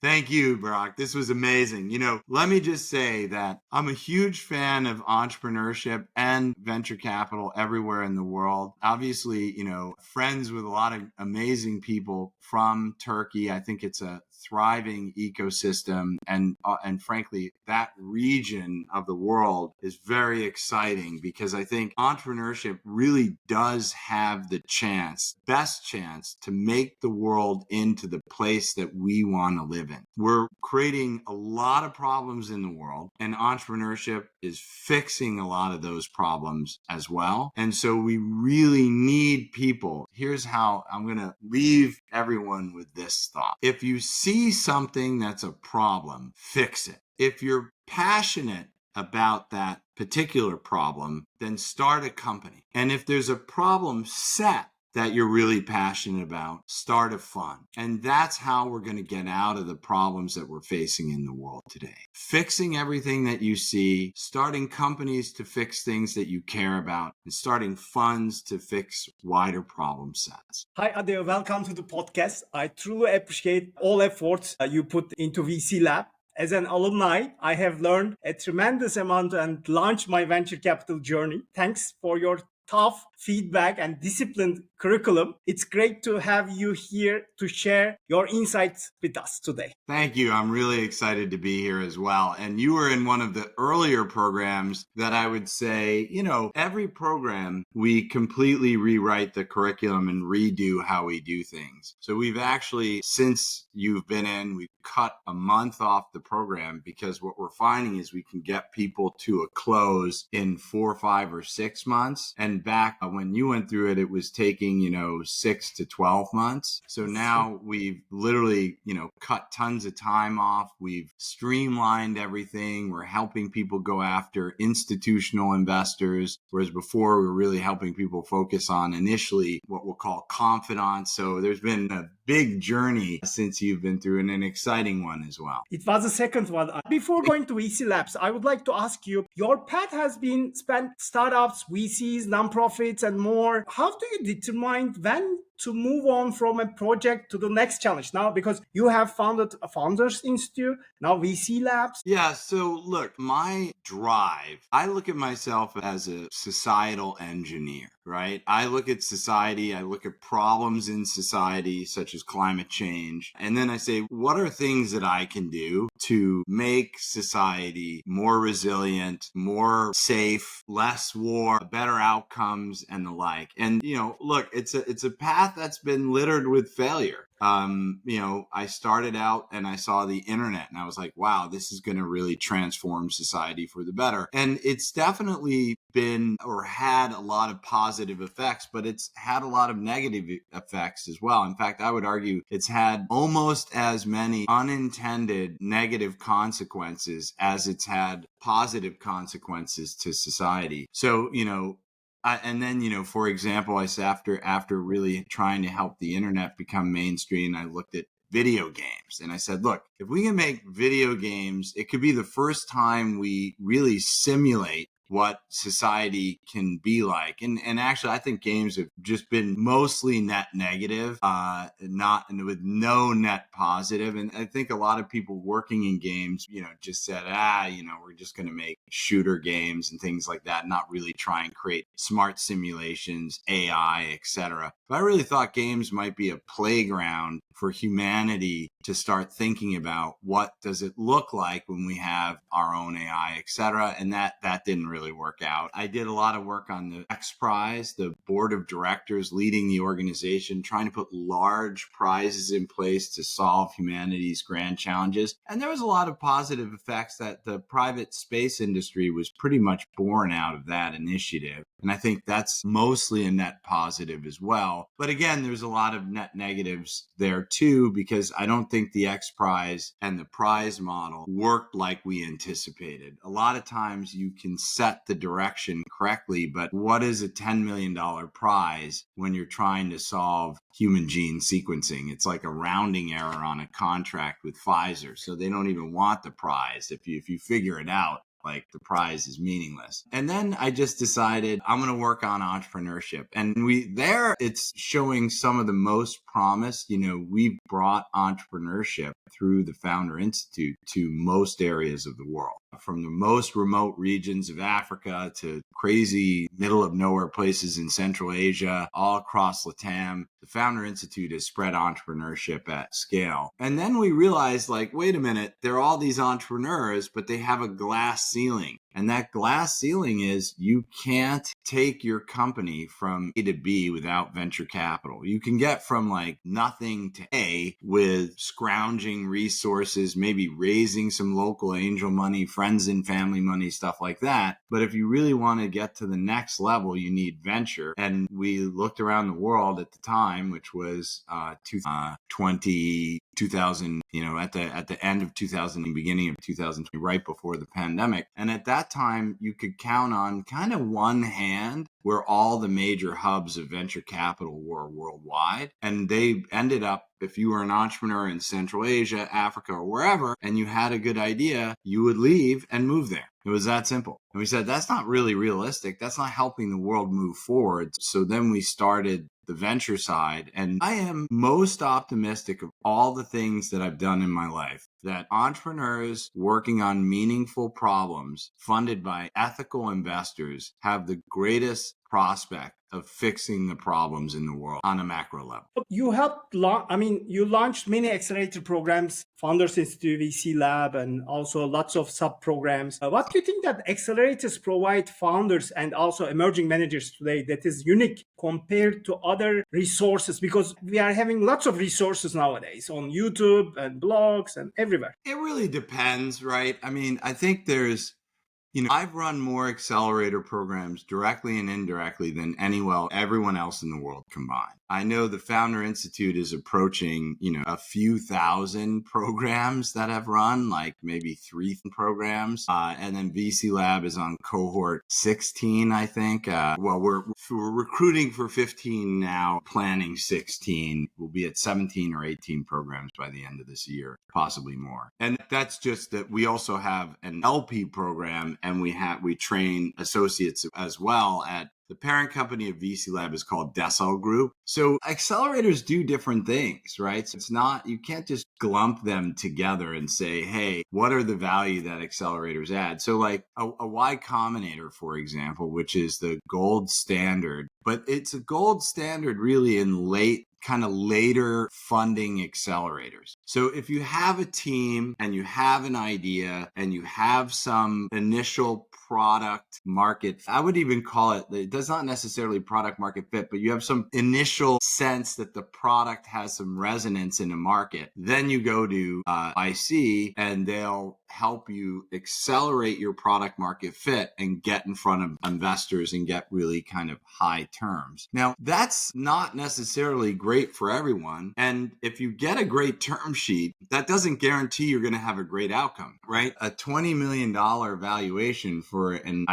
Thank you, Barack. This was amazing. Let me just say that I'm a huge fan of entrepreneurship and venture capital everywhere in the world. Obviously, friends with a lot of amazing people from Turkey. I think it's a thriving ecosystem, and frankly, that region of the world is very exciting because I think entrepreneurship really does have the best chance to make the world into the place that we want to live in. We're creating a lot of problems in the world, and entrepreneurship is fixing a lot of those problems as well. And so we really need people. Here's how I'm going to leave everyone with this thought. If you see something that's a problem, fix it. If you're passionate about that particular problem, then start a company. And if there's a problem set that you're really passionate about, start a fund. And that's how we're going to get out of the problems that we're facing in the world today. Fixing everything that you see, starting companies to fix things that you care about, and starting funds to fix wider problem sets. Hi, Adeo. Welcome to the podcast. I truly appreciate all efforts you put into VC Lab. As an alumni, I have learned a tremendous amount and launched my venture capital journey. Thanks for your tough feedback and disciplined curriculum. It's great to have you here to share your insights with us today. Thank you. I'm really excited to be here as well. And you were in one of the earlier programs that I would say, every program, we completely rewrite the curriculum and redo how we do things. So we've actually, since you've been in, we've cut a month off the program because what we're finding is we can get people to a close in 4, 5, or 6 months. And back when you went through it, it was taking, 6 to 12 months. So now we've literally, cut tons of time off. We've streamlined everything. We're helping people go after institutional investors, whereas before we were really helping people focus on initially what we'll call confidants. So there's been a big journey since you've been through, and an exciting one as well. It was the second one. Before going to VC Labs, I would like to ask you, your path has been spent startups, VCs, nonprofits, and more. How do you determine when to move on from a project to the next challenge now? Because you have founded a Founders Institute, now VC Labs. Yeah, so look, my drive, I look at myself as a societal engineer, right? I look at society, I look at problems in society, such as climate change, and then I say, what are things that I can do to make society more resilient, more safe, less war, better outcomes, and the like? And, look, it's a path that's been littered with failure. I started out and I saw the internet and I was like, wow, this is going to really transform society for the better. And it's definitely been or had a lot of positive effects, but it's had a lot of negative effects as well. In fact, I would argue it's had almost as many unintended negative consequences as it's had positive consequences to society. So, and then, for example, I said after really trying to help the internet become mainstream, I looked at video games and I said, look, if we can make video games, it could be the first time we really simulate what society can be like. And actually, I think games have just been mostly net negative, not with no net positive. And I think a lot of people working in games, just said, we're just going to make shooter games and things like that, not really try and create smart simulations, AI, etc. But I really thought games might be a playground for humanity to start thinking about what does it look like when we have our own AI, etc. And that didn't really work out. I did a lot of work on the X Prize, the board of directors leading the organization, trying to put large prizes in place to solve humanity's grand challenges. And there was a lot of positive effects that the private space industry was pretty much born out of that initiative. And I think that's mostly a net positive as well. But again, there's a lot of net negatives there too, because I don't think the X Prize and the prize model worked like we anticipated. A lot of times you can set the direction correctly, but what is a $10 million prize when you're trying to solve human gene sequencing? It's like a rounding error on a contract with Pfizer. So they don't even want the prize if you figure it out. like the prize is meaningless. And then I just decided I'm going to work on entrepreneurship. And it's showing some of the most promise. We brought entrepreneurship through the Founder Institute to most areas of the world, from the most remote regions of Africa to crazy middle of nowhere places in Central Asia, all across LATAM. The Founder Institute has spread entrepreneurship at scale. And then we realized, like, wait a minute, there are all these entrepreneurs, but they have a glass ceiling. And that glass ceiling is you can't take your company from A to B without venture capital. You can get from like nothing to A with scrounging resources, maybe raising some local angel money, friends and family money, stuff like that. But if you really want to get to the next level, you need venture. And we looked around the world at the time, which was 2000, at the end of 2000, beginning of 2020, right before the pandemic. And at that time, you could count on kind of one hand where all the major hubs of venture capital were worldwide. And they ended up, if you were an entrepreneur in Central Asia, Africa, or wherever, and you had a good idea, you would leave and move there. It was that simple. And we said, that's not really realistic. That's not helping the world move forward. So then we started the venture side. And I am most optimistic of all the things that I've done in my life, that entrepreneurs working on meaningful problems funded by ethical investors have the greatest prospect of fixing the problems in the world on a macro level. You helped, you launched many accelerator programs, Founders Institute, VC Lab, and also lots of sub programs. What do you think that accelerators provide founders and also emerging managers today that is unique compared to other resources? Because we are having lots of resources nowadays on YouTube and blogs and everywhere. It really depends, right? I mean, I think I've run more accelerator programs directly and indirectly than everyone else in the world combined. I know the Founder Institute is approaching, a few thousand programs that have run, like maybe 3 programs. And then VC Lab is on cohort 16, I think. We're recruiting for 15 now, planning 16. We'll be at 17 or 18 programs by the end of this year, possibly more. And that's just that we also have an LP program, and we train associates as well at the parent company of VC Lab is called Decel Group. So accelerators do different things, right? So you can't just glump them together and say, hey, what are the value that accelerators add? So like a Y Combinator, for example, which is the gold standard, but it's a gold standard really in later funding accelerators. So if you have a team and you have an idea and you have some initial product market, I would even call it does not necessarily product market fit, but you have some initial sense that the product has some resonance in the market, then you go to IC and they'll help you accelerate your product market fit and get in front of investors and get really kind of high terms. Now, that's not necessarily great for everyone. And if you get a great term sheet, that doesn't guarantee you're going to have a great outcome, right? A $20 million valuation for an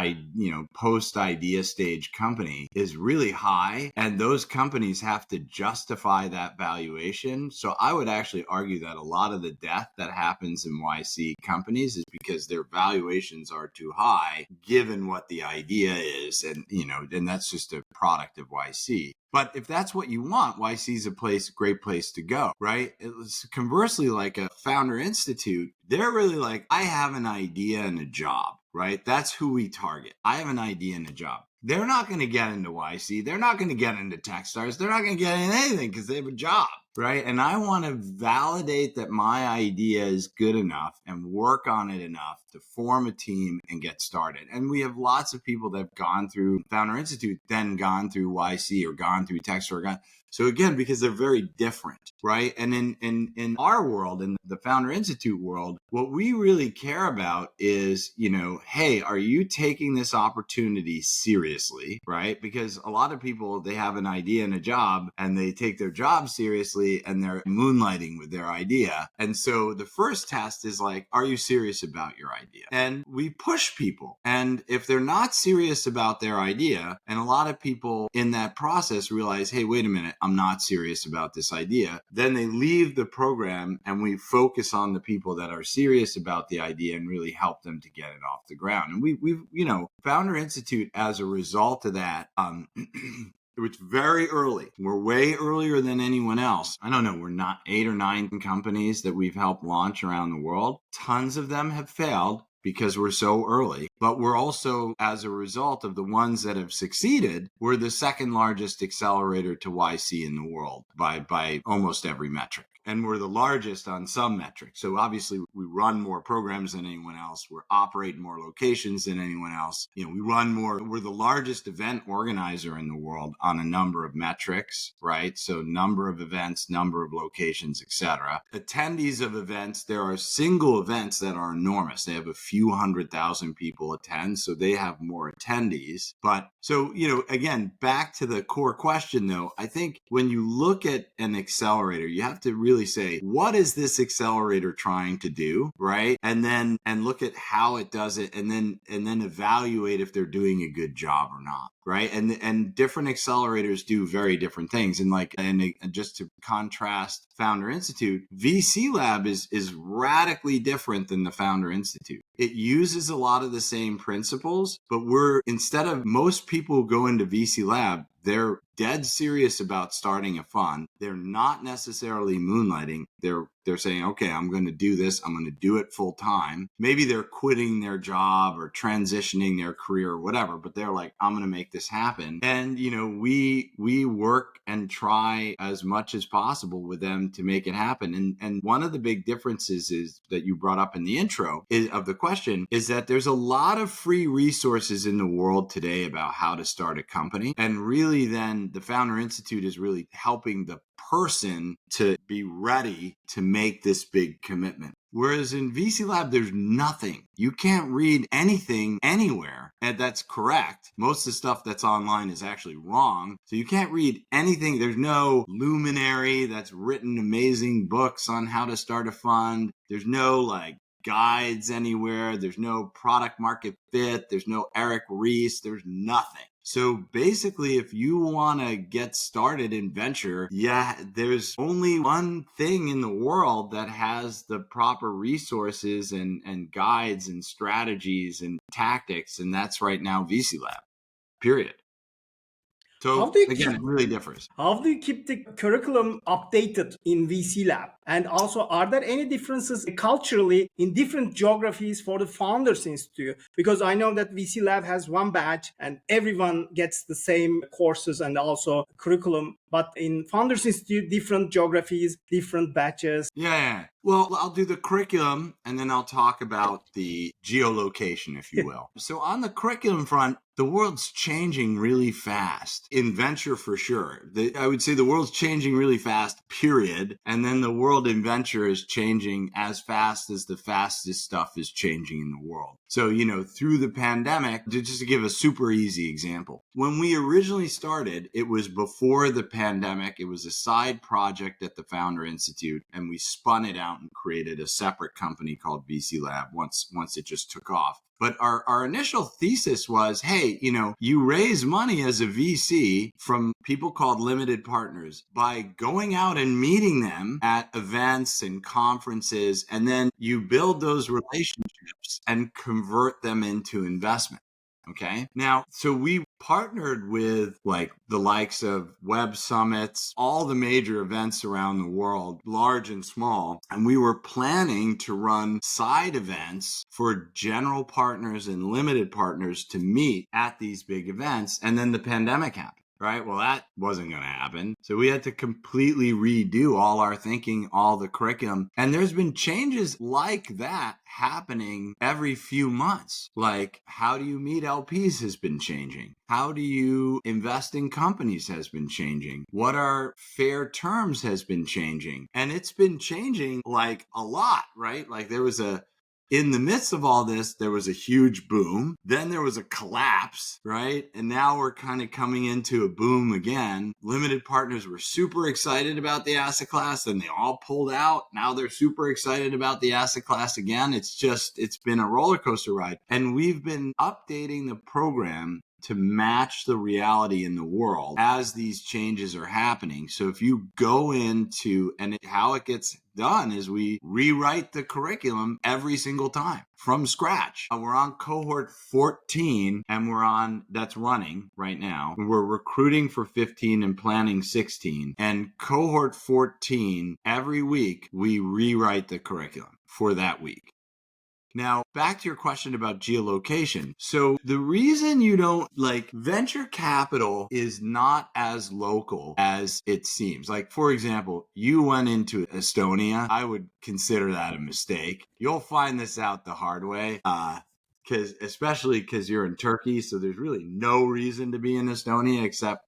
post idea stage company is really high, and those companies have to justify that valuation. So I would actually argue that a lot of the death that happens in YC companies is because their valuations are too high given what the idea is, and that's just a product of YC. But if that's what you want, YC is a great place to go, right? Conversely, like a Founder Institute, they're really like, I have an idea and a job, right? That's who we target. I have an idea and a job. They're not going to get into YC. They're not going to get into Techstars. They're not going to get into anything because they have a job, right? And I want to validate that my idea is good enough and work on it enough to form a team and get started. And we have lots of people that have gone through Founder Institute, then gone through YC or gone through Techstar. So again, because they're very different, right? And in our world, in the Founder Institute world, what we really care about is, hey, are you taking this opportunity seriously, right? Because a lot of people, they have an idea and a job, and they take their job seriously, and they're moonlighting with their idea. And so the first test is like, are you serious about your idea? And we push people. And if they're not serious about their idea, and a lot of people in that process realize, hey, wait a minute, I'm not serious about this idea, Then they leave the program and we focus on the people that are serious about the idea and really help them to get it off the ground. And we've, Founder Institute, as a result of that, it's very early. We're way earlier than anyone else. I don't know. We're not 8 or 9 companies that we've helped launch around the world. Tons of them have failed because we're so early. But we're also, as a result of the ones that have succeeded, we're the second largest accelerator to YC in the world by almost every metric. And we're the largest on some metrics. So obviously we run more programs than anyone else. We're operating more locations than anyone else. We run more. We're the largest event organizer in the world on a number of metrics, right? So number of events, number of locations, etc. Attendees of events, there are single events that are enormous. They have a few 100,000 people attend, so they have more attendees. But so, again, back to the core question though, I think when you look at an accelerator, you have to really say, what is this accelerator trying to do, right? And look at how it does it, and then evaluate if they're doing a good job or not, right? And different accelerators do very different things. And just to contrast Founder Institute, VC Lab is radically different than the Founder Institute. It uses a lot of the same principles, but instead of most people who go into VC Lab, they're dead serious about starting a fund. They're not necessarily moonlighting. They're saying, okay, I'm going to do this. I'm going to do it full time. Maybe they're quitting their job or transitioning their career or whatever, but they're like, I'm going to make this happen. And, we work and try as much as possible with them to make it happen. And one of the big differences is that you brought up in the intro of the question is that there's a lot of free resources in the world today about how to start a company. And really then the Founder Institute is really helping the person to be ready to make this big commitment. Whereas in VC Lab, there's nothing. You can't read anything anywhere, and that's correct. Most of the stuff that's online is actually wrong. So you can't read anything. There's no luminary that's written amazing books on how to start a fund. There's no guides anywhere. There's no product market fit. There's no Eric Ries. There's nothing. So basically, if you want to get started in venture, there's only one thing in the world that has the proper resources and guides and strategies and tactics, and that's right now VC Lab, period. So again, it really differs. How do you keep the curriculum updated in VC Lab? And also, are there any differences culturally in different geographies for the Founders Institute? Because I know that VC Lab has one batch and everyone gets the same courses and also curriculum. But in Founders Institute, different geographies, different batches. Yeah. Well, I'll do the curriculum and then I'll talk about the geolocation, if you will. So on the curriculum front, the world's changing really fast. In venture, for sure. I would say the world's changing really fast, period. And then the world in venture is changing as fast as the fastest stuff is changing in the world. So, through the pandemic, just to give a super easy example, when we originally started, it was before the pandemic. It was a side project at the Founder Institute, and we spun it out and created a separate company called VC Lab once it just took off. But our initial thesis was, hey, you raise money as a VC from people called limited partners by going out and meeting them at events and conferences, and then you build those relationships and convert them into investment. Okay. Now, so we partnered with the likes of Web Summits, all the major events around the world, large and small. And we were planning to run side events for general partners and limited partners to meet at these big events. And then the pandemic happened. Right? Well, that wasn't going to happen. So we had to completely redo all our thinking, all the curriculum. And there's been changes like that happening every few months. Like, how do you meet LPs has been changing. How do you invest in companies has been changing. What are fair terms has been changing. And it's been changing a lot, right? In the midst of all this, there was a huge boom. Then there was a collapse, right? And now we're kind of coming into a boom again. Limited partners were super excited about the asset class. Then they all pulled out. Now they're super excited about the asset class again. It's been a roller coaster ride. And we've been updating the program to match the reality in the world as these changes are happening. So if you go into, and how it gets done is we rewrite the curriculum every single time from scratch. We're on cohort 14 and that's running right now. We're recruiting for 15 and planning 16. And cohort 14, every week we rewrite the curriculum for that week. Now, back to your question about geolocation. So the reason you don't venture capital is not as local as it seems. Like, for example, you went into Estonia. I would consider that a mistake. You'll find this out the hard way. Especially because you're in Turkey. So there's really no reason to be in Estonia except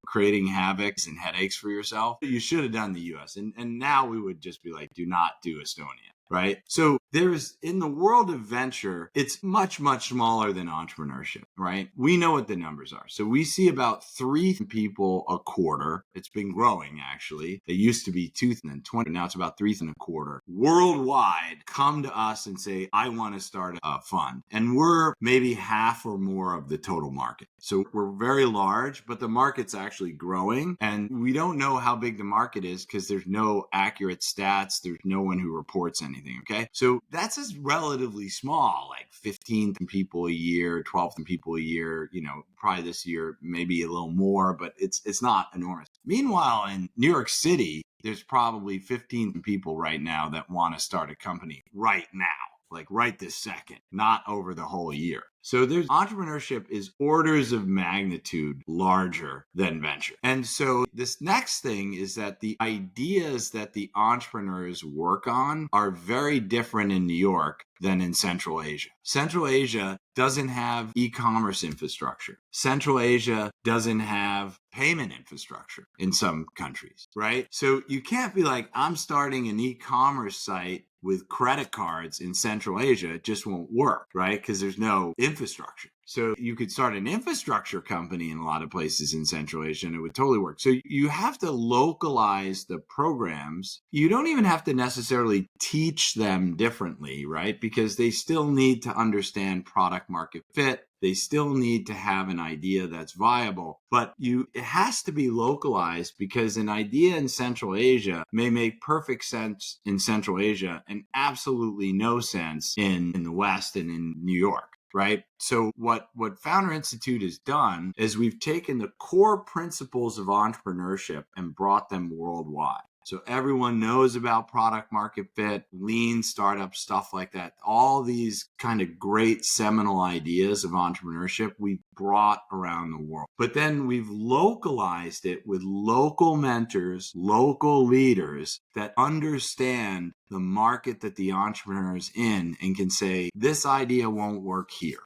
creating havocs and headaches for yourself. You should have done the US. And now we would just be like, do not do Estonia. Right? So in the world of venture, it's much, much smaller than entrepreneurship, right? We know what the numbers are. So we see about 3 people a quarter. It's been growing, actually. It used to be 2 and 20. Now it's about 3 and a quarter. Worldwide, come to us and say, I want to start a fund. And we're maybe half or more of the total market. So we're very large, but the market's actually growing. And we don't know how big the market is because there's no accurate stats. There's no one who reports anything. Okay. So that's just relatively small, like 15 people a year, 12 people a year, probably this year, maybe a little more, but it's not enormous. Meanwhile, in New York City, there's probably 15 people right now that want to start a company right now. Like right this second, not over the whole year. So entrepreneurship is orders of magnitude larger than venture. And so this next thing is that the ideas that the entrepreneurs work on are very different in New York than in Central Asia. Central Asia doesn't have e-commerce infrastructure. Central Asia doesn't have payment infrastructure in some countries, right? So you can't be like, I'm starting an e-commerce site with credit cards in Central Asia. It just won't work, right? Because there's no infrastructure. So you could start an infrastructure company in a lot of places in Central Asia and it would totally work. So you have to localize the programs. You don't even have to necessarily teach them differently, right? Because they still need to understand product market fit. They still need to have an idea that's viable, but it has to be localized because an idea in Central Asia may make perfect sense in Central Asia and absolutely no sense in the West and in New York. Right. So what Founder Institute has done is we've taken the core principles of entrepreneurship and brought them worldwide. So everyone knows about product market fit, lean startup, stuff like that. All these kind of great seminal ideas of entrepreneurship we brought around the world. But then we've localized it with local mentors, local leaders that understand the market that the entrepreneur is in and can say, this idea won't work here.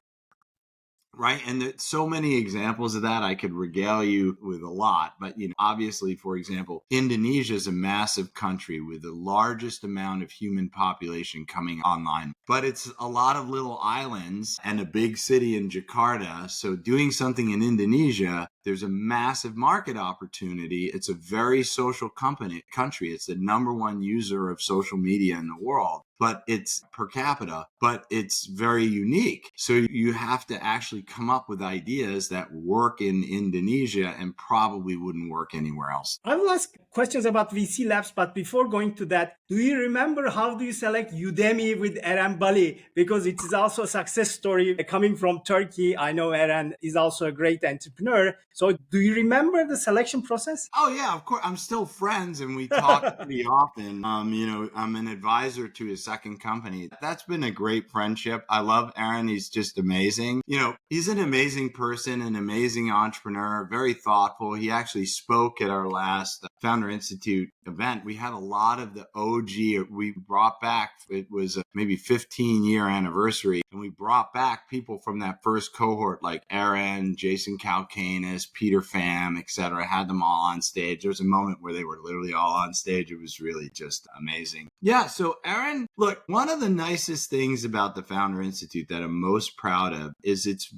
Right. And there's so many examples of that. I could regale you with a lot. But, obviously, for example, Indonesia is a massive country with the largest amount of human population coming online. But it's a lot of little islands and a big city in Jakarta. So doing something in Indonesia, there's a massive market opportunity. It's a very social country. It's the number 1 user of social media in the world. But it's per capita, but it's very unique. So you have to actually come up with ideas that work in Indonesia and probably wouldn't work anywhere else. I will ask questions about VC Labs, but before going to that, do you remember how do you select Udemy with Eren Bali? Because it is also a success story coming from Turkey. I know Eren is also a great entrepreneur. So do you remember the selection process? Oh, yeah, of course. I'm still friends and we talk pretty often. I'm an advisor to his second company. That's been a great friendship. I love Eren. He's just amazing. He's an amazing person, an amazing entrepreneur, very thoughtful. He actually spoke at our last Founder Institute event. We had a lot of the OG. We brought back, it was a maybe 15-year anniversary, and we brought back people from that first cohort like Eren, Jason Kalkanis, Peter Pham, etc. Had them all on stage. There was a moment where they were literally all on stage. It was really just amazing. Yeah, so Eren, look, one of the nicest things about the Founder Institute that I'm most proud of is it's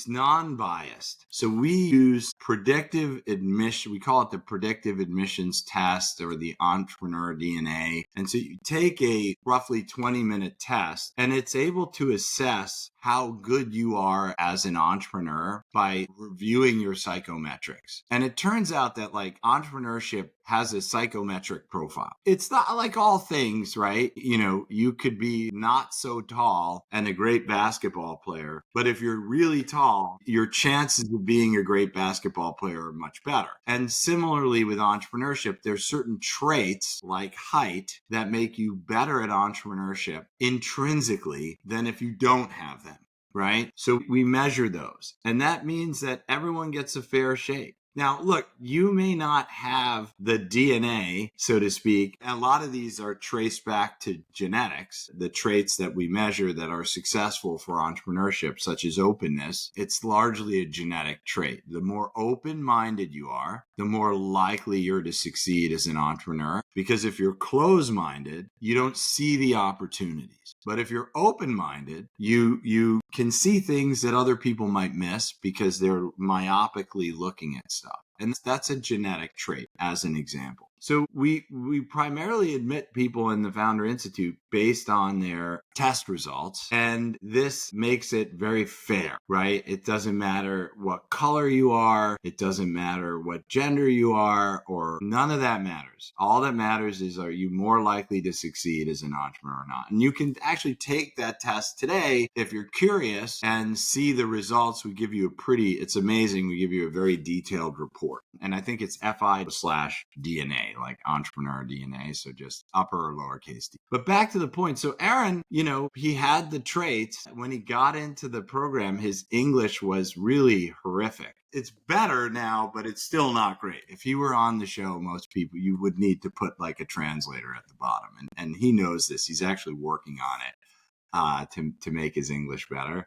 non-biased. So we use predictive admission. We call it the predictive admissions test or the entrepreneur DNA. And so you take a roughly 20-minute test and it's able to assess how good you are as an entrepreneur by reviewing your psychometrics. And it turns out that like entrepreneurship has a psychometric profile. It's not like all things, right? You know, you could be not so tall and a great basketball player, but if you're really tall, your chances of being a great basketball player are much better. And similarly with entrepreneurship, there's certain traits like height that make you better at entrepreneurship intrinsically than if you don't have them, right? So we measure those. And that means that everyone gets a fair shake. Now, look, you may not have the DNA, so to speak. A lot of these are traced back to genetics, the traits that we measure that are successful for entrepreneurship, such as openness. It's largely a genetic trait. The more open-minded you are, the more likely you're to succeed as an entrepreneur. Because if you're closed-minded, you don't see the opportunities. But if you're open-minded, you can see things that other people might miss because they're myopically looking at stuff. And that's a genetic trait, as an example. So we primarily admit people in the Founder Institute based on their test results. And this makes it very fair, right? It doesn't matter what color you are. It doesn't matter what gender you are, or none of that matters. All that matters is, are you more likely to succeed as an entrepreneur or not? And you can actually take that test today if you're curious and see the results. We give you it's amazing. We give you a very detailed report. And I think it's FI/DNA, like entrepreneur DNA. So just upper or lowercase d. But back to the point. So Aaron, he had the traits. When he got into the program, his English was really horrific. It's better now, but it's still not great. If he were on the show, most people, you would need to put like a translator at the bottom. And he knows this. He's actually working on it to make his English better.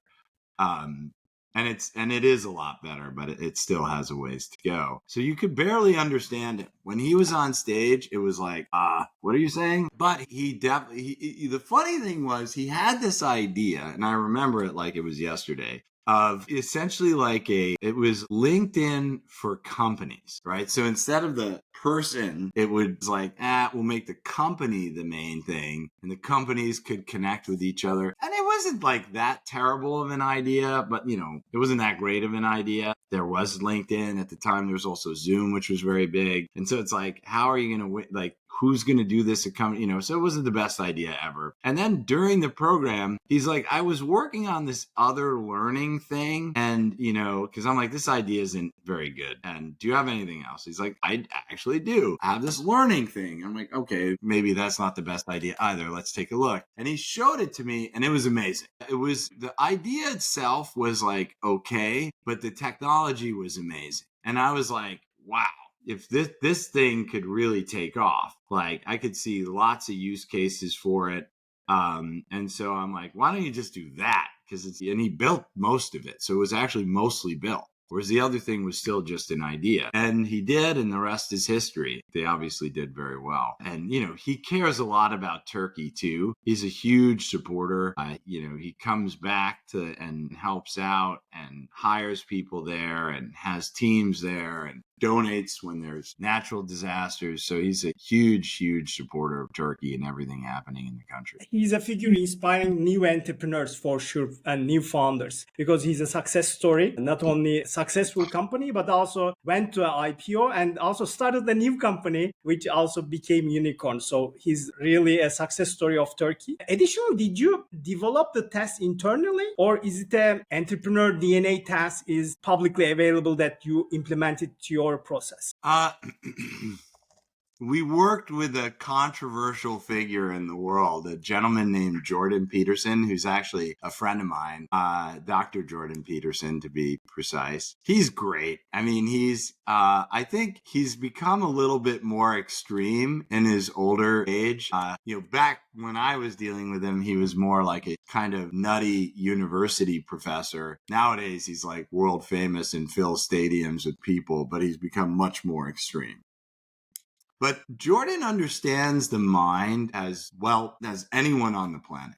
And it is a lot better, but it still has a ways to go. So you could barely understand him. When he was on stage, it was like, what are you saying? But he definitely, the funny thing was he had this idea, and I remember it like it was yesterday, of essentially it was LinkedIn for companies, right? So instead of the person, it was like, we'll make the company the main thing, and the companies could connect with each other. And it wasn't like that terrible of an idea, but it wasn't that great of an idea. There was LinkedIn at the time. There was also Zoom, which was very big. And so it's like, how are you going to win? Like, who's going to do this? So it wasn't the best idea ever. And then during the program, he's like, I was working on this other learning thing. And, because I'm like, this idea isn't very good. And do you have anything else? He's like, I actually do. I have this learning thing. I'm like, okay, maybe that's not the best idea either. Let's take a look. And he showed it to me, and it was amazing. The idea itself was like, okay, but the technology was amazing. And I was like, wow. If this thing could really take off, like I could see lots of use cases for it. And so I'm like, why don't you just do that? And he built most of it. So it was actually mostly built. Whereas the other thing was still just an idea. And he did, and the rest is history. They obviously did very well. And, he cares a lot about Turkey, too. He's a huge supporter. He comes back and helps out and hires people there and has teams there and donates when there's natural disasters. So he's a huge, huge supporter of Turkey and everything happening in the country. He's a figure inspiring new entrepreneurs for sure and new founders, because he's a success story. Not only a successful company, but also went to an IPO and also started a new company, which also became unicorn. So he's really a success story of Turkey. Additionally, did you develop the test internally, or is it an entrepreneur DNA test is publicly available that you implemented to your process? We worked with a controversial figure in the world, a gentleman named Jordan Peterson, who's actually a friend of mine, Dr. Jordan Peterson, to be precise. He's great. I mean, I think he's become a little bit more extreme in his older age. Back when I was dealing with him, he was more like a kind of nutty university professor. Nowadays, he's like world famous and fills stadiums with people, but he's become much more extreme. But Jordan understands the mind as well as anyone on the planet.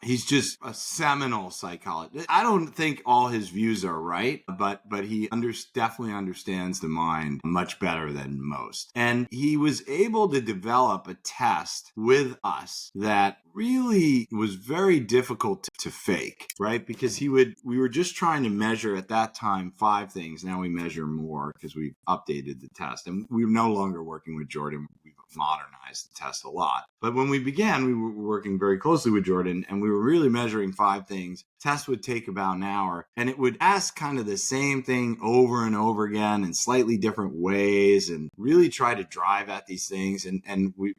He's just a seminal psychologist. I don't think all his views are right, but he definitely understands the mind much better than most. And he was able to develop a test with us that really was very difficult to fake, right? Because we were just trying to measure at that time 5 things. Now we measure more because we've updated the test, and we're no longer working with Jordan. We've modernized the test a lot. But when we began, we were working very closely with Jordan, and we were really measuring 5 things. Test would take about an hour, and it would ask kind of the same thing over and over again in slightly different ways, and really try to drive at these things. And we,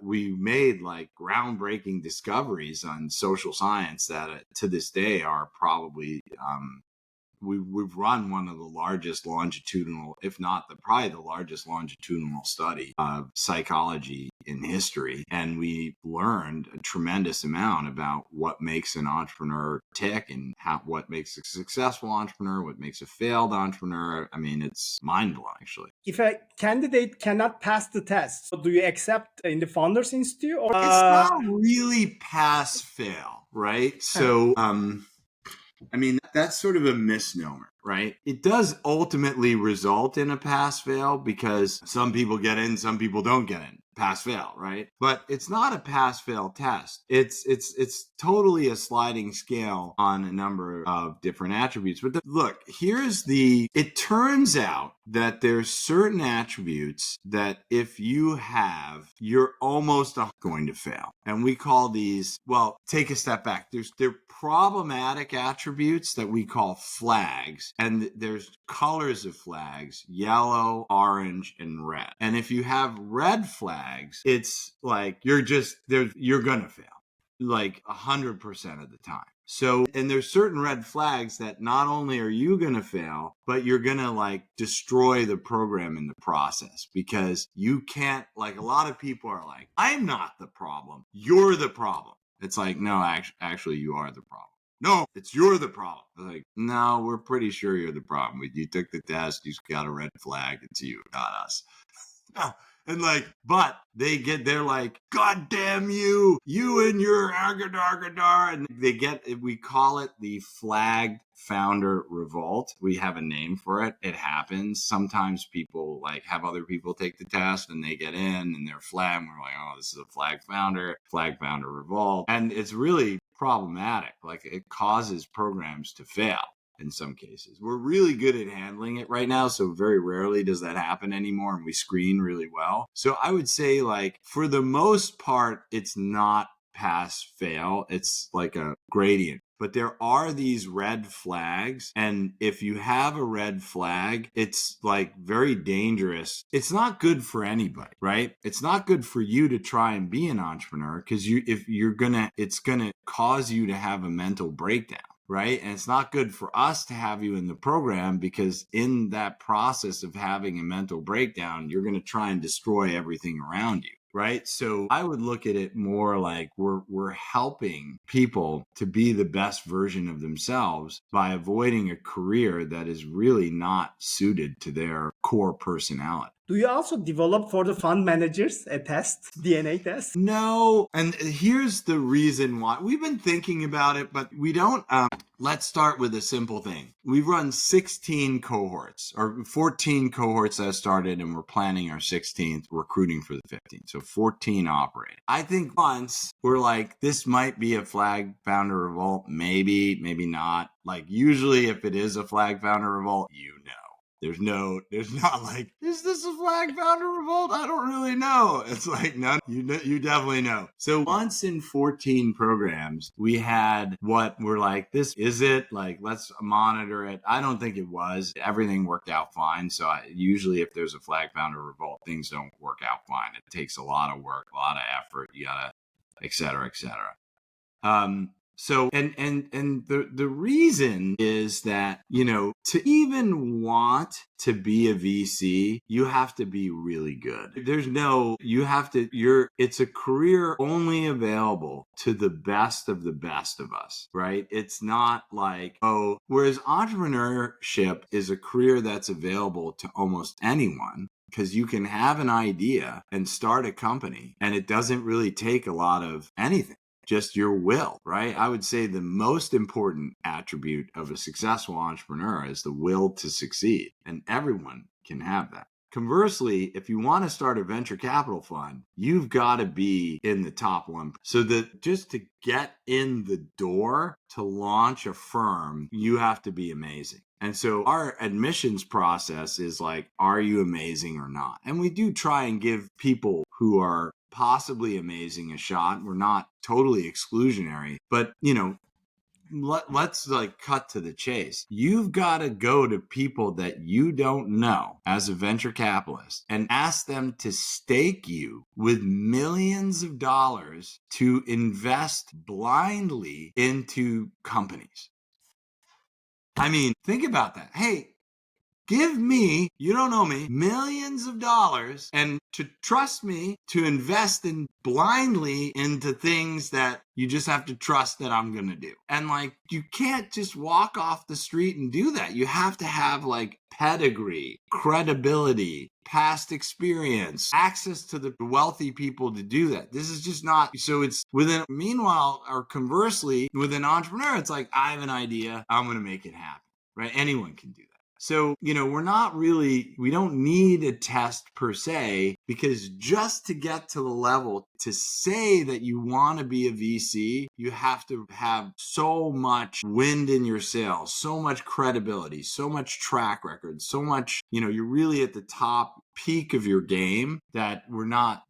we made like groundbreaking discoveries on social science that to this day are probably we've run one of the largest longitudinal, if not probably the largest longitudinal study of psychology in history. And we learned a tremendous amount about what makes an entrepreneur tick and what makes a successful entrepreneur, what makes a failed entrepreneur. I mean, it's mind-blowing, actually. If a candidate cannot pass the test, do you accept in the Founders Institute? Or it's not really pass-fail, right? So, I mean, that's sort of a misnomer, right? It does ultimately result in a pass-fail because some people get in, some people don't get in. Pass-fail, right? But it's not a pass-fail test. It's totally a sliding scale on a number of different attributes. But look, it turns out that there's certain attributes that if you have, you're almost going to fail. And we call these, well, take a step back. They're problematic attributes that we call flags. And there's colors of flags, yellow, orange, and red. And if you have red flags, it's like you're gonna fail like 100% of the time. So, and there's certain red flags that not only are you gonna fail, but you're gonna like destroy the program in the process, because you can't, like, a lot of people are like, I'm not the problem, you're the problem. It's like, no, actually you are the problem. No, you're the problem. Like, no, we're pretty sure you're the problem. You took the test, you got a red flag, it's you, not us. And like, but they're like, God damn you and your agadar. And we call it the flagged founder revolt. We have a name for it. It happens. Sometimes people like have other people take the test and they get in and they're flagged. And we're like, oh, this is a flagged founder revolt. And it's really problematic. Like, it causes programs to fail. In some cases, we're really good at handling it right now, so very rarely does that happen anymore, and we screen really well. So I would say, like, for the most part, it's not pass fail. It's like a gradient. But there are these red flags, and if you have a red flag, it's like very dangerous. It's not good for anybody, right? It's not good for you to try and be an entrepreneur, because it's gonna cause you to have a mental breakdown. Right. And it's not good for us to have you in the program, because in that process of having a mental breakdown, you're going to try and destroy everything around you. Right. So I would look at it more like we're helping people to be the best version of themselves by avoiding a career that is really not suited to their core personality. Do you also develop for the fund managers a test, DNA test? No. And here's the reason why. We've been thinking about it, but we don't. Let's start with a simple thing. We've run 16 cohorts, or 14 cohorts that started, and we're planning our 16th, recruiting for the 15th. So 14 operate. I think once we're like, this might be a flag founder revolt. Maybe not. Like, usually if it is a flag founder revolt, there's not like, is this a flag founder revolt? I don't really know. It's like, no, you definitely know. So once in 14 programs, we had what we're like, this is it? Like, let's monitor it. I don't think it was. Everything worked out fine. So usually if there's a flag founder revolt, things don't work out fine. It takes a lot of work, a lot of effort. You gotta, et cetera, et cetera. So, and the reason is that, to even want to be a VC, you have to be really good. It's a career only available to the best of us, right? It's not like, whereas entrepreneurship is a career that's available to almost anyone, because you can have an idea and start a company, and it doesn't really take a lot of anything. Just your will, right? I would say the most important attribute of a successful entrepreneur is the will to succeed. And everyone can have that, Conversely, if you want to start a venture capital fund, you've got to be in the top 1%. So that just to get in the door to launch a firm, you have to be amazing. And so our admissions process is like, are you amazing or not? And we do try and give people who are possibly amazing a shot. We're not totally exclusionary, but let's like cut to the chase. You've got to go to people that you don't know as a venture capitalist and ask them to stake you with millions of dollars to invest blindly into companies. I mean, think about that. Hey, give me, you don't know me, millions of dollars and to trust me to invest in blindly into things that you just have to trust that I'm going to do. And like, you can't just walk off the street and do that. You have to have like pedigree, credibility, past experience, access to the wealthy people to do that. This is just not, so it's meanwhile, or conversely, with an entrepreneur, it's like, I have an idea, I'm going to make it happen, right? Anyone can do that. So, we don't need a test per se, because just to get to the level to say that you want to be a VC, you have to have so much wind in your sails, so much credibility, so much track record, so much, you're really at the top peak of your game that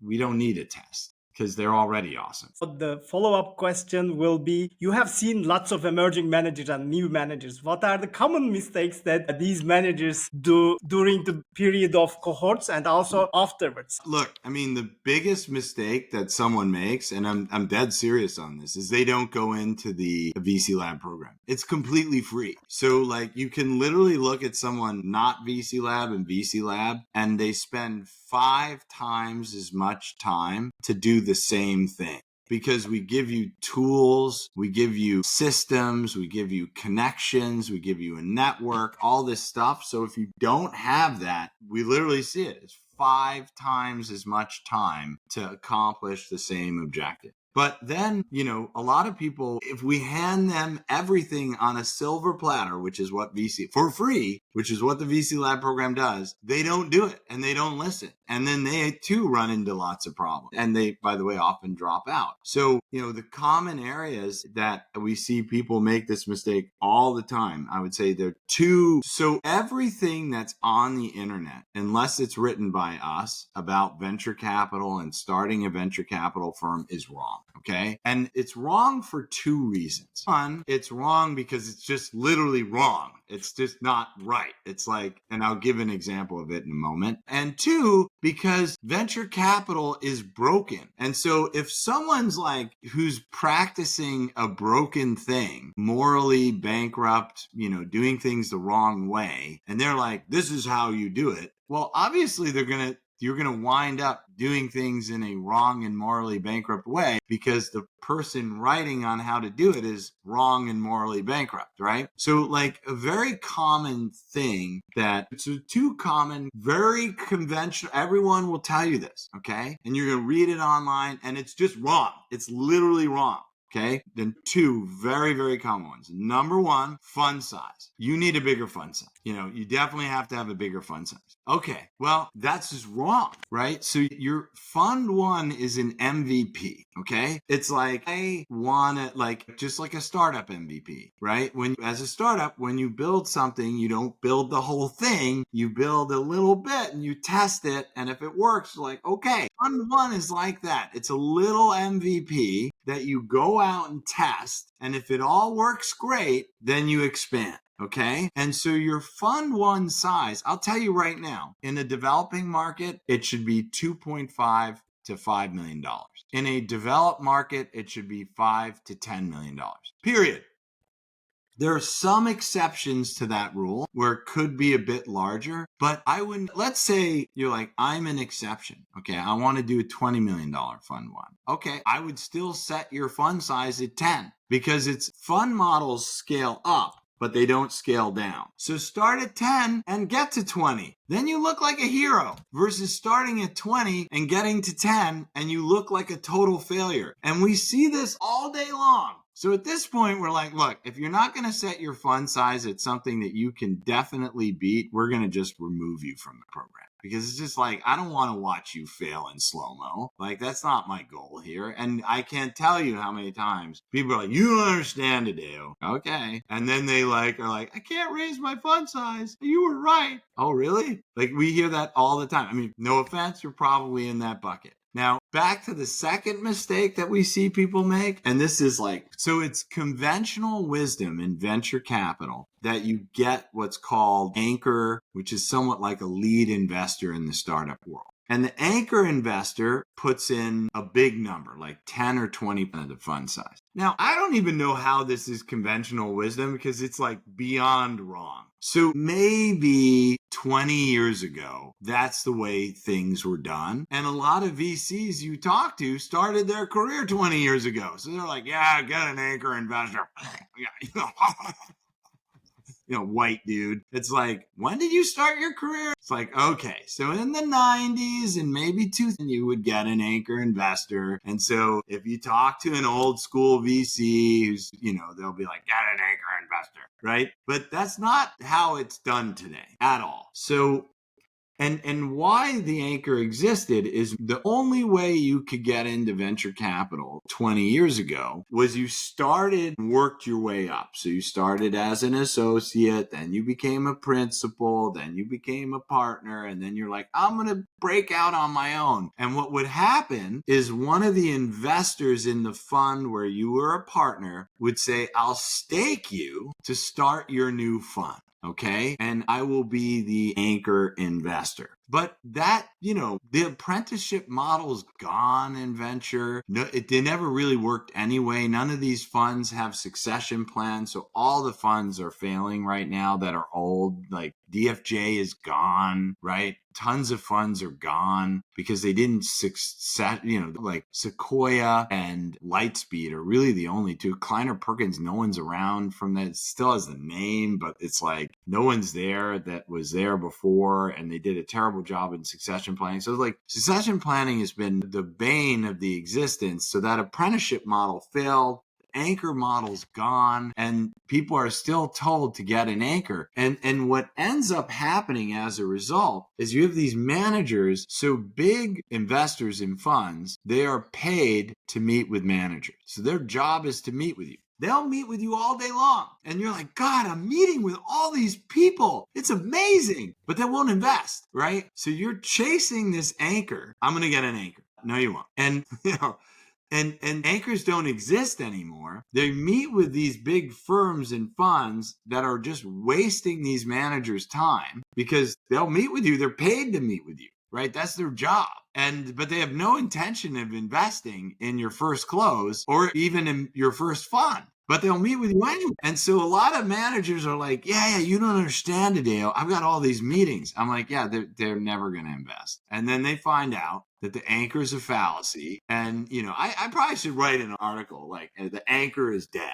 we don't need a test, because they're already awesome. But the follow-up question will be, you have seen lots of emerging managers and new managers. What are the common mistakes that these managers do during the period of cohorts and also afterwards? Look, I mean, the biggest mistake that someone makes, and I'm dead serious on this, is they don't go into the VC Lab program. It's completely free. So like, you can literally look at someone not VC Lab and VC Lab, and they spend 5 times as much time to do the same thing. Because we give you tools, we give you systems, we give you connections, we give you a network, all this stuff. So if you don't have that, we literally see it. It's 5 times as much time to accomplish the same objective. But then, a lot of people, if we hand them everything on a silver platter, which is what for free, which is what the VC Lab program does, they don't do it and they don't listen. And then they too run into lots of problems. And they, by the way, often drop out. So, the common areas that we see people make this mistake all the time, I would say there are 2. So everything that's on the internet, unless it's written by us about venture capital and starting a venture capital firm, is wrong. Okay. And it's wrong for 2 reasons. One, it's wrong because it's just literally wrong. It's just not right. It's like, and I'll give an example of it in a moment. And 2, because venture capital is broken. And so if someone's like, who's practicing a broken thing, morally bankrupt, doing things the wrong way, and they're like, this is how you do it. Well, obviously you're going to wind up doing things in a wrong and morally bankrupt way, because the person writing on how to do it is wrong and morally bankrupt, right? So like a very common thing so 2 common, very conventional, everyone will tell you this, okay? And you're going to read it online and it's just wrong. It's literally wrong. Okay. Then 2 very, very common ones. Number 1, fund size. You need a bigger fund size. You definitely have to have a bigger fund size. Okay. Well, that's just wrong, right? So your fund 1 is an MVP. Okay. It's like, I want to just like a startup MVP, right? As a startup, when you build something, you don't build the whole thing. You build a little bit and you test it. And if it works, you're like, okay, fund 1 is like that. It's a little MVP that you go out and test. And if it all works great, then you expand. Okay. And so your fund 1 size, I'll tell you right now, in a developing market, it should be 2.5 to $5 million. In a developed market, it should be $5 to $10 million. Period. There are some exceptions to that rule where it could be a bit larger, but let's say you're like, I'm an exception. Okay. I want to do a $20 million fund 1. Okay. I would still set your fund size at 10, because it's fund models scale up, but they don't scale down. So start at 10 and get to 20. Then you look like a hero, versus starting at 20 and getting to 10 and you look like a total failure. And we see this all day long. So at this point, we're like, look, if you're not going to set your fund size at something that you can definitely beat, we're going to just remove you from the program. because it's just like, I don't want to watch you fail in slow-mo. Like, that's not my goal here. And I can't tell you how many times people are like, you don't understand, Adeo. Okay. And then they like are like, I can't raise my fund size. You were right. Oh, really? Like, we hear that all the time. I mean, no offense, you're probably in that bucket. Now, back to the second mistake that we see people make, and this is like, so it's conventional wisdom in venture capital that you get what's called anchor, which is somewhat like a lead investor in the startup world. And the anchor investor puts in a big number, like 10 or 20% of the fund size. Now, I don't even know how this is conventional wisdom because it's like beyond wrong. So maybe 20 years ago, that's the way things were done. And a lot of VCs you talk to started their career 20 years ago. So they're like, yeah, get an anchor investor. White dude. It's like, when did you start your career? It's like, okay, so in the 90s and maybe 2000, you would get an anchor investor. And so if you talk to an old school VC who's, they'll be like, get an anchor investor, right? But that's not how it's done today at all. So and why the anchor existed is the only way you could get into venture capital 20 years ago was you started and worked your way up. So you started as an associate, then you became a principal, then you became a partner, and then you're like, I'm going to break out on my own. And what would happen is one of the investors in the fund where you were a partner would say, I'll stake you to start your new fund. Okay. And I will be the anchor investor. But that, the apprenticeship model's gone in venture. No, they never really worked anyway. None of these funds have succession plans. So all the funds are failing right now that are old. Like DFJ is gone, right? Tons of funds are gone because they didn't success, like Sequoia and Lightspeed are really the only two. Kleiner Perkins, no one's around from that. It still has the name, but it's like no one's there that was there before, and they did a terrible job in succession planning. So like succession planning has been the bane of the existence. So that apprenticeship model failed. Anchor model's gone, and people are still told to get an anchor. And what ends up happening as a result is you have these managers, so big investors in funds, they are paid to meet with managers. So their job is to meet with you. They'll meet with you all day long. And you're like, God, I'm meeting with all these people. It's amazing. But they won't invest, right? So you're chasing this anchor. I'm going to get an anchor. No, you won't. And, And anchors don't exist anymore. They meet with these big firms and funds that are just wasting these managers' time because they'll meet with you. They're paid to meet with you, right? That's their job. But they have no intention of investing in your first close or even in your first fund. But they'll meet with you anyway. And so a lot of managers are like, yeah, you don't understand, Adeo. I've got all these meetings. I'm like, yeah, they're never going to invest. And then they find out that the anchor is a fallacy. And, I probably should write an article like the anchor is dead.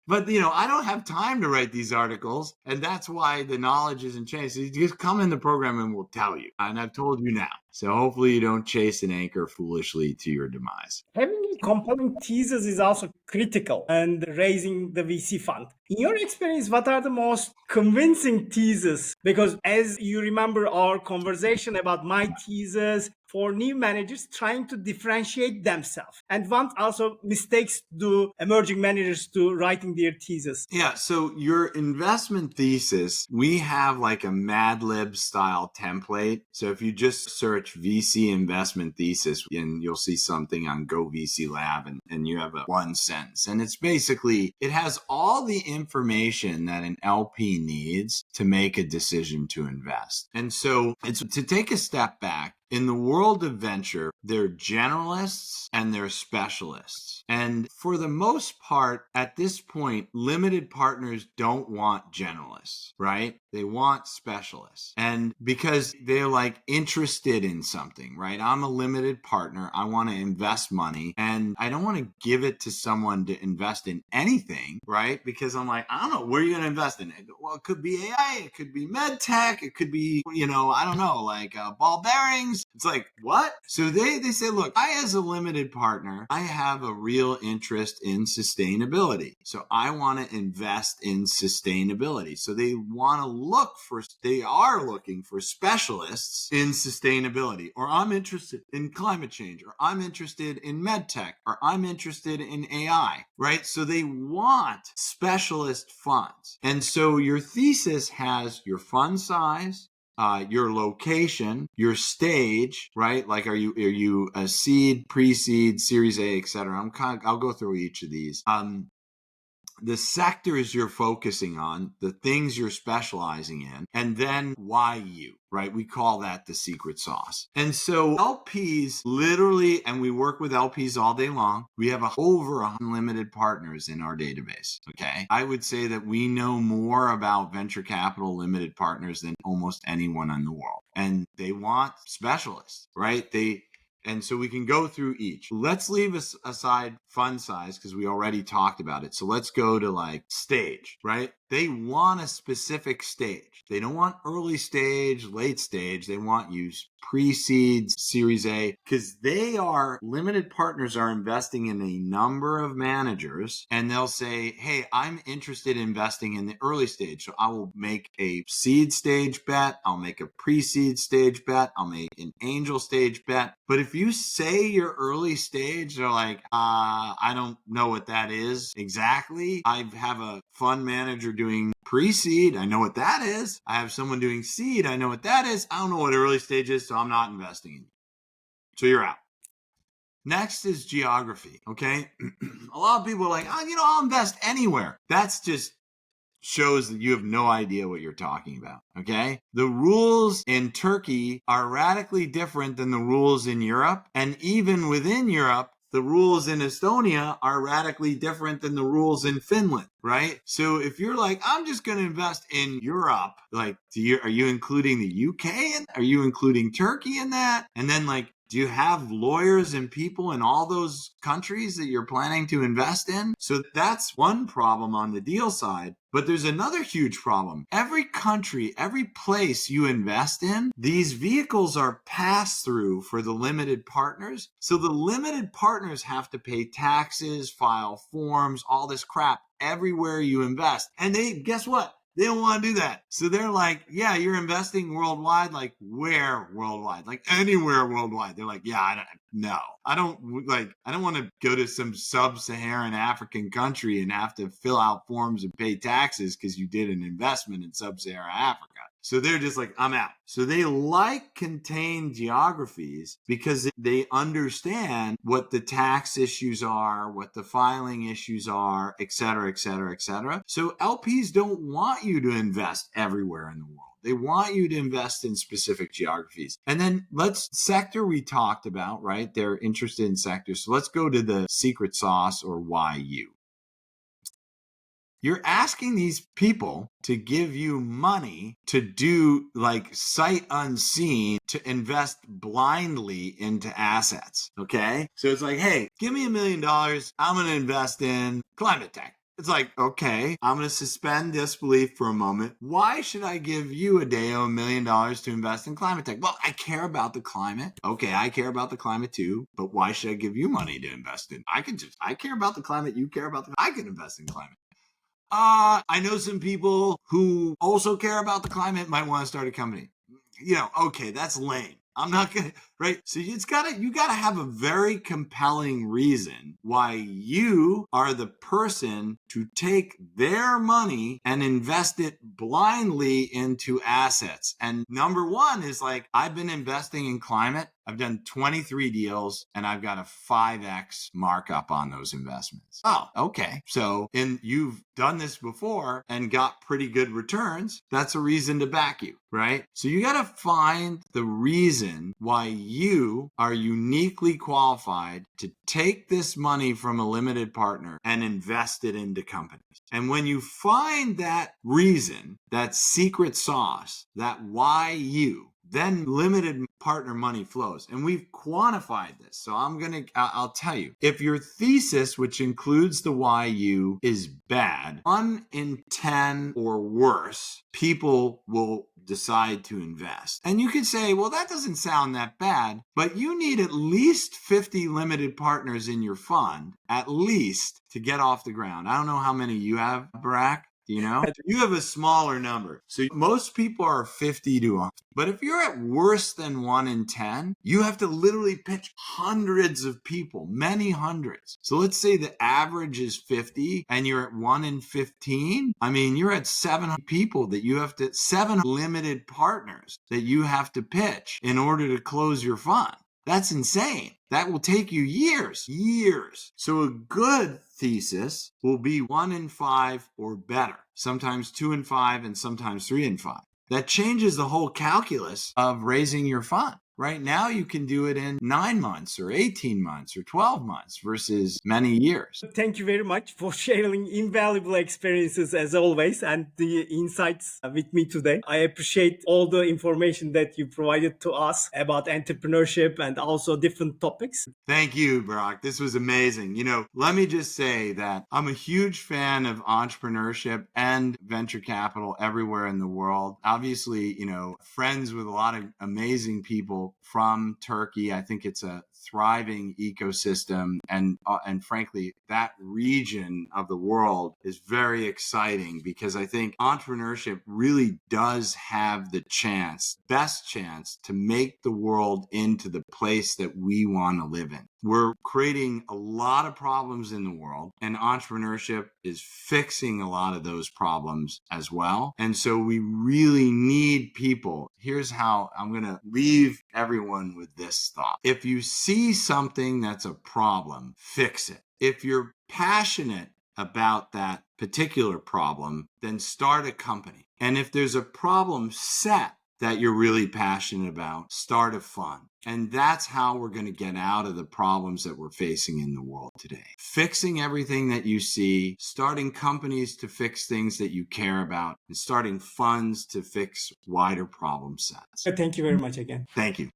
But, I don't have time to write these articles. And that's why the knowledge isn't changed. So you just come in the program and we'll tell you. And I've told you now. So hopefully you don't chase an anchor foolishly to your demise. Having a compelling thesis is also critical and raising the VC fund. In your experience, what are the most convincing theses? Because as you remember our conversation about my thesis for new managers trying to differentiate themselves, and what also mistakes do emerging managers do writing their thesis? Yeah, so your investment thesis, we have like a Mad Lib style template. So if you just search VC investment thesis and you'll see something on Go VC Lab and you have a one sentence. And it's basically, it has all the information that an LP needs to make a decision to invest. And so it's to take a step back. In the world of venture, they're generalists and they're specialists. And for the most part, at this point, limited partners don't want generalists, right? They want specialists. And because they're like interested in something, right? I'm a limited partner. I want to invest money and I don't want to give it to someone to invest in anything, right? Because I'm like, I don't know, where are you going to invest in it? Well, it could be AI, it could be med tech, it could be, I don't know, like ball bearings. partners. It's like, what? So they say, look, I as a limited partner, I have a real interest in sustainability. So I want to invest in sustainability. So they are looking for specialists in sustainability, or I'm interested in climate change, or I'm interested in med tech, or I'm interested in AI, right? So they want specialist funds. And so your thesis has your fund size, your location, your stage, right? Like, are you a seed, pre-seed, series A, et cetera? I'll go through each of these. The sectors you're focusing on, the things you're specializing in, and then why you, right? We call that the secret sauce. And so LPs literally, and we work with LPs all day long. We have over unlimited partners in our database. Okay. I would say that we know more about venture capital limited partners than almost anyone in the world. And they want specialists, right? And so we can go through each. Let's leave aside fund size because we already talked about it. So let's go to like stage, right? They want a specific stage. They don't want early stage, late stage. They want you pre-seed, series A, because limited partners are investing in a number of managers, and they'll say, hey, I'm interested in investing in the early stage. So I will make a seed stage bet. I'll make a pre-seed stage bet. I'll make an angel stage bet. But if you say you're early stage, they're like, I don't know what that is exactly. I have a fund manager doing pre-seed. I know what that is. I have someone doing seed. I know what that is. I don't know what early stage is, so I'm not investing in you. So you're out. Next is geography. Okay. A lot of people are like, I'll invest anywhere. That's just shows that you have no idea what you're talking about. Okay. The rules in Turkey are radically different than the rules in Europe. And even within Europe, the rules in Estonia are radically different than the rules in Finland, right? So if you're like, I'm just going to invest in Europe, like, are you including the UK? Are you including Turkey in that? And then like, do you have lawyers and people in all those countries that you're planning to invest in? So that's one problem on the deal side. But there's another huge problem. Every country, every place you invest in, these vehicles are pass through for the limited partners. So the limited partners have to pay taxes, file forms, all this crap everywhere you invest. And guess what? They don't want to do that. So they're like, yeah, you're investing worldwide. Like, where worldwide? Like anywhere worldwide. They're like, yeah, I don't want to go to some sub-Saharan African country and have to fill out forms and pay taxes because you did an investment in sub-Saharan Africa. So they're just like, I'm out. So they like contained geographies because they understand what the tax issues are, what the filing issues are, et cetera, et cetera, et cetera. So LPs don't want you to invest everywhere in the world. They want you to invest in specific geographies. And then sector we talked about, right? They're interested in sectors. So let's go to the secret sauce, or why you. You're asking these people to give you money to do like sight unseen, to invest blindly into assets. Okay. So it's like, hey, give me $1 million. I'm going to invest in climate tech. It's like, okay, I'm going to suspend disbelief for a moment. Why should I give you, Adeo, $1 million to invest in climate tech? Well, I care about the climate. Okay, I care about the climate too, but why should I give you money to invest in? I care about the climate. You care about I can invest in climate. I know some people who also care about the climate, might want to start a company. Okay, that's lame. I'm not going to, right? So you gotta have a very compelling reason why you are the person to take their money and invest it blindly into assets. And number one is like, I've been investing in climate. I've done 23 deals and I've got a 5x markup on those investments. Oh, okay. So, and you've done this before and got pretty good returns. That's a reason to back you, right? So you got to find the reason why you are uniquely qualified to take this money from a limited partner and invest it into companies. And when you find that reason, that secret sauce, that why you, then limited partner money flows. And we've quantified this. So I'll tell you, if your thesis, which includes the YU, is bad, 1 in 10 or worse, people will decide to invest. And you could say, well, that doesn't sound that bad, but you need at least 50 limited partners in your fund, at least, to get off the ground. I don't know how many you have, Barack. Do you know? You have a smaller number. So most people are 50 to 100. But if you're at worse than 1 in 10, you have to literally pitch hundreds of people, many hundreds. So let's say the average is 50 and you're at 1 in 15. I mean, you're at 700 people that you have to, 7 limited partners that you have to pitch in order to close your fund. That's insane. That will take you years. So a good thesis will be 1 in 5 or better, sometimes 2 in 5 and sometimes 3 in 5. That changes the whole calculus of raising your fund. Right now, you can do it in 9 months or 18 months or 12 months versus many years. Thank you very much for sharing invaluable experiences as always and the insights with me today. I appreciate all the information that you provided to us about entrepreneurship and also different topics. Thank you, Brock. This was amazing. Let me just say that I'm a huge fan of entrepreneurship and venture capital everywhere in the world. Obviously, friends with a lot of amazing people from Turkey. I think it's a thriving ecosystem, and frankly, that region of the world is very exciting because I think entrepreneurship really does have the best chance to make the world into the place that we want to live in. We're creating a lot of problems in the world, and entrepreneurship is fixing a lot of those problems as well. And so we really need people. Here's how I'm going to leave everyone with this thought. If you see something that's a problem, fix it. If you're passionate about that particular problem, then start a company. And if there's a problem set that you're really passionate about, start a fund. And that's how we're going to get out of the problems that we're facing in the world today. Fixing everything that you see, starting companies to fix things that you care about, and starting funds to fix wider problem sets. Thank you very much again. Thank you.